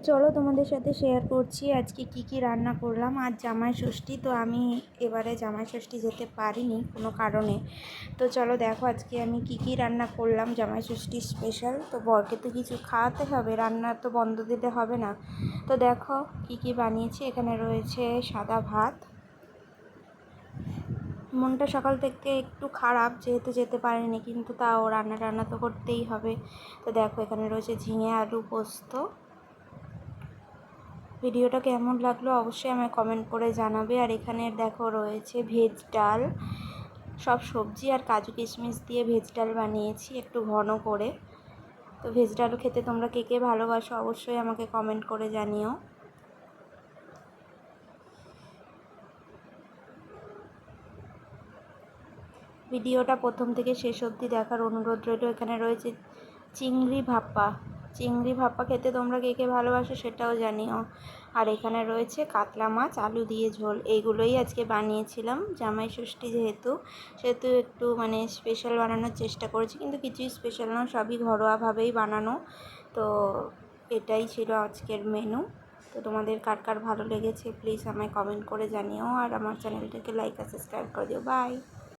চলো তোমাদের সাথে শেয়ার করছি আজকে কি রান্না করলাম। আজ জামাই ষষ্ঠী, তো আমি এবারে জামাই ষষ্ঠী যেতে পারিনি কোনো কারণে। তো চলো দেখো আজকে আমি কি রান্না করলাম জামাই ষষ্ঠী স্পেশাল। তো বরকে তো কিছু খাওয়াতে হবে, রান্না তো বন্ধ দিতে হবে না। তো দেখো কি বানিয়েছি। এখানে রয়েছে সাদা ভাত। মনটা সকাল থেকে একটু খারাপ, যেহেতু যেতে পারিনি, কিন্তু তাও রান্না তো করতেই হবে। তো দেখো এখানে রয়েছে ঝিঙে আলু পোস্ত। ভিডিওটা কেমন লাগলো অবশ্যই আমায় কমেন্ট করে জানাবে। আর এখানে দেখো রয়েছে ভেজ ডাল, সব সবজি আর কাজু কিশমিশ দিয়ে ভেজ ডাল বানিয়েছি একটু ঘন করে। তো ভেজ ডাল খেতে তোমরা কে ভালোবাসো অবশ্যই আমাকে কমেন্ট করে জানিও। ভিডিওটা প্রথম থেকে শেষ অবধি দেখার অনুরোধ রইল। এখানে রয়েছে চিংড়ি ভাপা খেতে তোমরা কে ভালোবাসো সেটাও জানিও। আর এখানে রয়েছে কাতলা মাছ আলু দিয়ে ঝোল। এইগুলোই আজকে বানিয়েছিলাম জামাই ষষ্ঠী যেহেতু একটু মানে স্পেশাল বানানোর চেষ্টা করেছি, কিন্তু কিছুই স্পেশাল না, সবই ঘরোয়াভাবেই বানানো। তো এটাই ছিল আজকের মেনু। তো তোমাদের কার ভালো লেগেছে প্লিজ আমায় কমেন্ট করে জানিও, আর আমার চ্যানেলটাকে লাইক আর সাবস্ক্রাইব করে দিও। বাই।